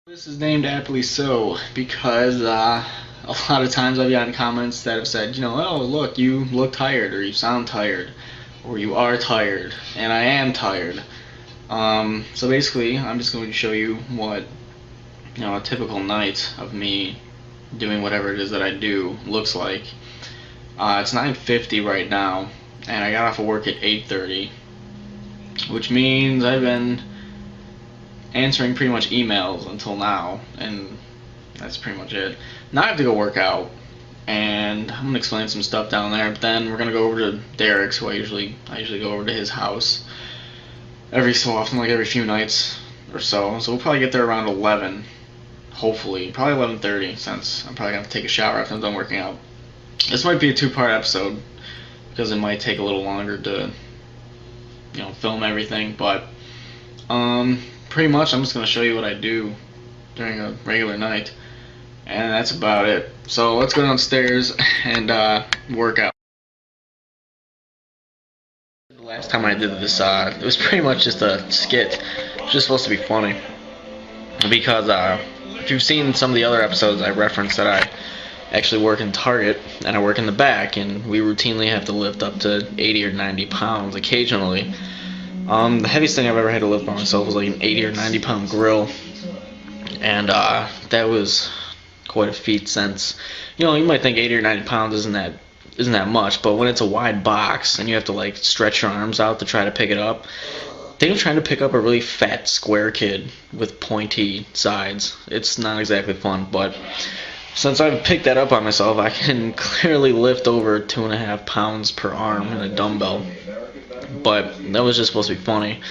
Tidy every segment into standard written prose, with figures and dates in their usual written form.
This is named aptly so because a lot of times I've gotten comments that have said, oh look, you look tired, or you sound tired, or you are tired, and I am tired. So basically, I'm just going to show you what a typical night of me doing whatever it is that I do looks like. It's 9:50 right now, and I got off of work at 8:30, which means I've been answering pretty much emails until now, and that's pretty much it. Now I have to go work out, and I'm gonna explain some stuff down there. But then we're gonna go over to Derek's, who I usually go over to his house every so often, like every few nights or so. So we'll probably get there around 11, hopefully, probably 11:30, since I'm probably gonna have to take a shower after I'm done working out. This might be a two-part episode because it might take a little longer to film everything, but pretty much I'm just going to show you what I do during a regular night, and that's about it. So let's go downstairs and work out. The last time I did this, it was pretty much just a skit. It was just supposed to be funny, because if you've seen some of the other episodes, I referenced that I actually work in Target, and I work in the back, and we routinely have to lift up to 80 or 90 pounds occasionally. The heaviest thing I've ever had to lift by myself was like an 80 or 90 pound grill, and that was quite a feat, since you might think 80 or 90 pounds isn't that much, but when it's a wide box and you have to like stretch your arms out to try to pick it up, think of trying to pick up a really fat square kid with pointy sides. It's not exactly fun, but since I've picked that up on myself, I can clearly lift over 2.5 pounds per arm in a dumbbell. But that was just supposed to be funny.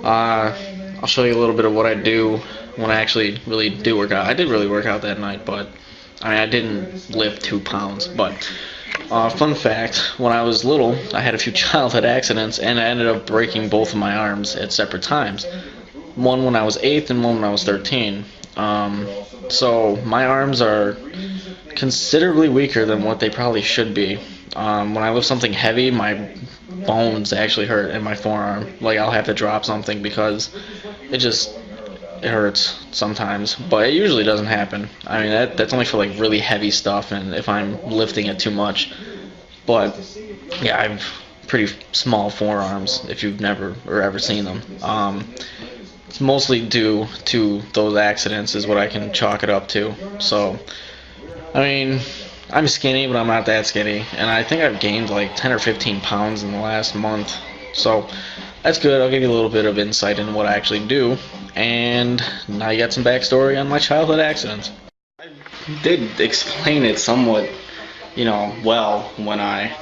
I'll show you a little bit of what I do when I actually really do work out. I did really work out that night, but I didn't lift 2 pounds. But fun fact, when I was little, I had a few childhood accidents, and I ended up breaking both of my arms at separate times. One when I was 8 and one when I was 13. So my arms are considerably weaker than what they probably should be. When I lift something heavy, my bones actually hurt in my forearm. Like, I'll have to drop something because it hurts sometimes, but it usually doesn't happen. I mean, that's only for like really heavy stuff and if I'm lifting it too much. But yeah, I've pretty small forearms if you've never or ever seen them. It's mostly due to those accidents is what I can chalk it up to. So, I mean, I'm skinny, but I'm not that skinny, and I think I've gained like 10 or 15 pounds in the last month. So that's good. I'll give you a little bit of insight into what I actually do, and now you got some backstory on my childhood accidents. I did explain it somewhat, well, when I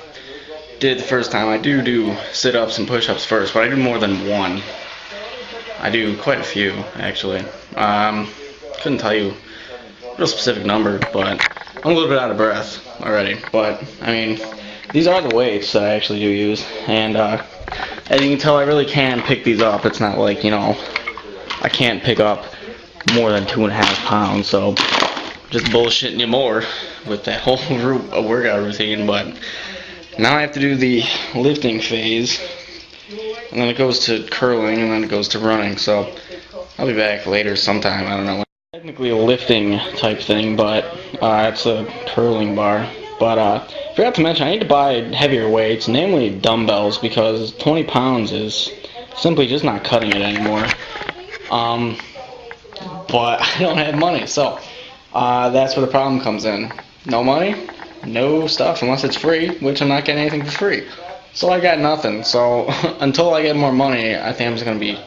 did it the first time. I do sit-ups and push-ups first, but I do more than one. I do quite a few, actually. Couldn't tell you a real specific number, but I'm a little bit out of breath already. But I mean, these are the weights that I actually do use, and as you can tell, I really can pick these up. It's not like I can't pick up more than 2.5 pounds. So just bullshitting you more with that whole workout routine. But now I have to do the lifting phase, and then it goes to curling, and then it goes to running. So I'll be back later sometime. I don't know. Technically a lifting type thing, but it's a curling bar. But forgot to mention, I need to buy heavier weights, namely dumbbells, because 20 pounds is simply just not cutting it anymore. But I don't have money, so that's where the problem comes in. No money, no stuff, unless it's free, which I'm not getting anything for free. So I got nothing. So until I get more money, I think I'm just going to be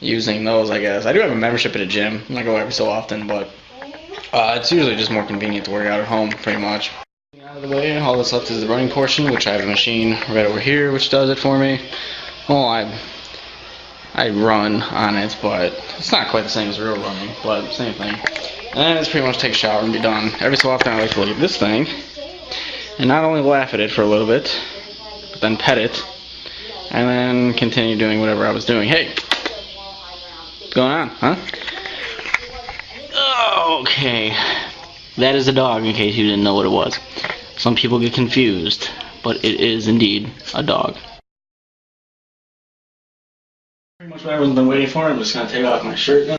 using those, I guess. I do have a membership at a gym, and I go every so often, but it's usually just more convenient to work out at home, pretty much. Out of the way, all that's left is the running portion, which I have a machine right over here, which does it for me. Well, I run on it, but it's not quite the same as real running, but same thing. And then it's pretty much take a shower and be done. Every so often I like to look at this thing, and not only laugh at it for a little bit, but then pet it, and then continue doing whatever I was doing. Hey! What's going on, huh? Okay, that is a dog, in case you didn't know what it was. Some people get confused, but it is indeed a dog. Pretty much what everyone's been waiting for. I'm just going to take off my shirt now.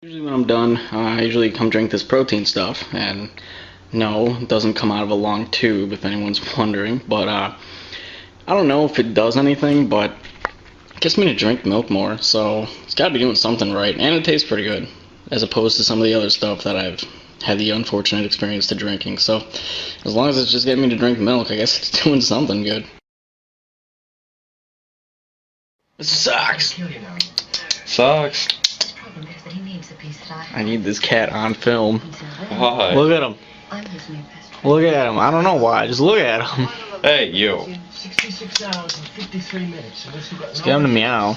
Usually when I'm done, I usually come drink this protein stuff, and no, it doesn't come out of a long tube if anyone's wondering, but I don't know if it does anything, but it gets me to drink milk more, so it's gotta be doing something right, and it tastes pretty good, as opposed to some of the other stuff that I've had the unfortunate experience to drinking, so as long as it's just getting me to drink milk, I guess it's doing something good. This sucks! Sucks. I need this cat on film. Why? Look at him. Look at him. I don't know why. Just look at him. Hey, you. 66 hours and 53 minutes. Let's get him to meow.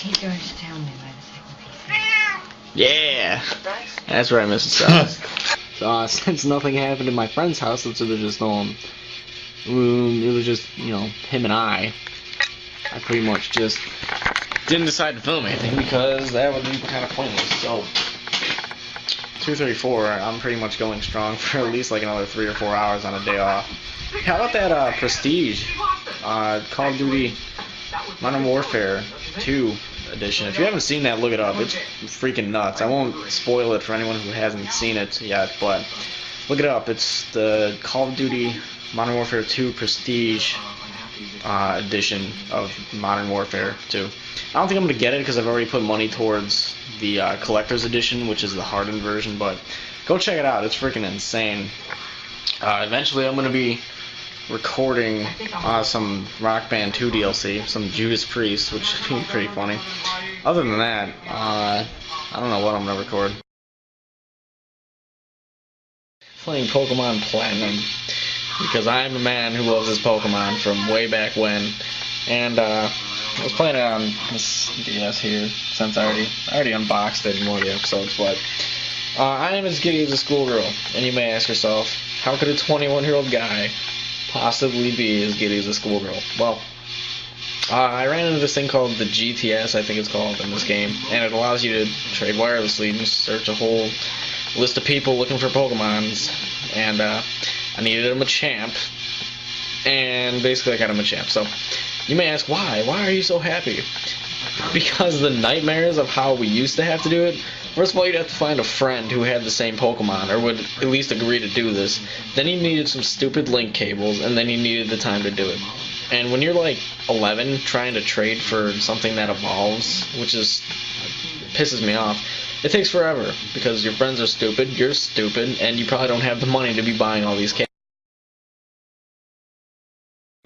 He's going to tell me where the second piece is. Yeah. That's right, Mrs. Sauce. Since nothing happened in my friend's house, let's just it was just, him and I pretty much just didn't decide to film anything because that would be kind of pointless. So 2:34, I'm pretty much going strong for at least like another 3 or 4 hours on a day off. How about that Prestige Call of Duty Modern Warfare 2 edition? If you haven't seen that, look it up. It's freaking nuts. I won't spoil it for anyone who hasn't seen it yet, but look it up. It's the Call of Duty Modern Warfare 2 Prestige edition of Modern Warfare 2. I don't think I'm going to get it because I've already put money towards the Collector's Edition, which is the hardened version, but go check it out. It's freaking insane. Eventually I'm going to be recording some Rock Band 2 DLC, some Judas Priest, which should be pretty funny. Other than that, I don't know what I'm going to record. Playing Pokemon Platinum, because I'm a man who loves his Pokemon from way back when, and I was playing it on this DS here, since I already unboxed it in one of the episodes, but I am as giddy as a schoolgirl, and you may ask yourself, how could a 21-year-old guy possibly be as giddy as a schoolgirl? Well, I ran into this thing called the GTS, I think it's called, in this game, and it allows you to trade wirelessly and search a whole list of people looking for Pokemons, and I needed a Machamp, and basically I got a Machamp. So you may ask, why? Why are you so happy? Because the nightmares of how we used to have to do it. First of all, you'd have to find a friend who had the same Pokemon, or would at least agree to do this. Then you needed some stupid link cables, and then you needed the time to do it. And when you're like 11, trying to trade for something that evolves, which pisses me off, it takes forever, because your friends are stupid, you're stupid, and you probably don't have the money to be buying all these cables.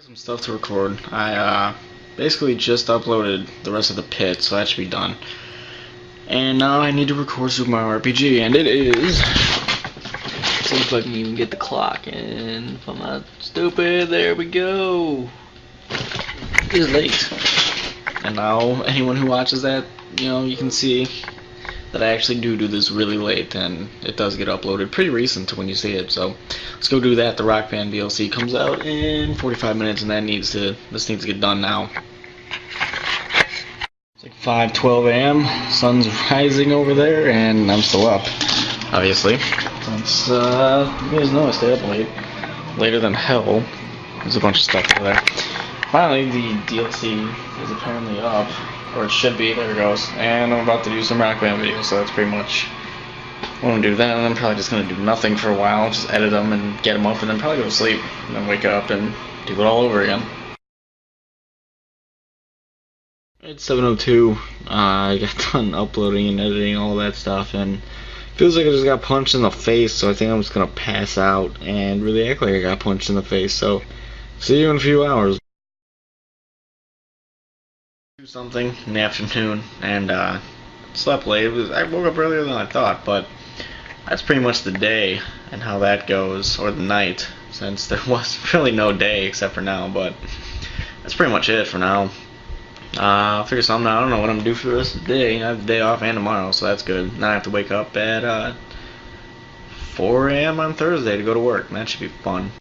Some stuff to record. I basically just uploaded the rest of the pit, so that should be done. And now I need to record Super Mario RPG, and it is... See if I can even get the clock in. If I'm not stupid, there we go. It is late. And now anyone who watches that, you can see that I actually do this really late, and it does get uploaded pretty recent to when you see it. So let's go do that. The Rock Band DLC comes out in 45 minutes, and this needs to get done now. It's like 5:12 a.m. Sun's rising over there, and I'm still up, obviously. Since you guys know I stay up late, later than hell. There's a bunch of stuff over there. Finally, the DLC is apparently up. Or it should be, there it goes. And I'm about to do some Rock Band videos, so that's pretty much what I'm going to do then. I'm probably just going to do nothing for a while, just edit them and get them up, and then probably go to sleep, and then wake up and do it all over again. It's 7:02. I got done uploading and editing all that stuff, and it feels like I just got punched in the face, so I think I'm just going to pass out and really act like I got punched in the face. So, see you in a few hours. Something in the afternoon, and slept late. I woke up earlier than I thought, but that's pretty much the day and how that goes, or the night, since there was really no day except for now. But that's pretty much it for now. I'll figure something out. I don't know what I'm gonna do for the rest of the day. I have the day off and tomorrow, so that's good. Now I have to wake up at 4 a.m. on Thursday to go to work, and that should be fun.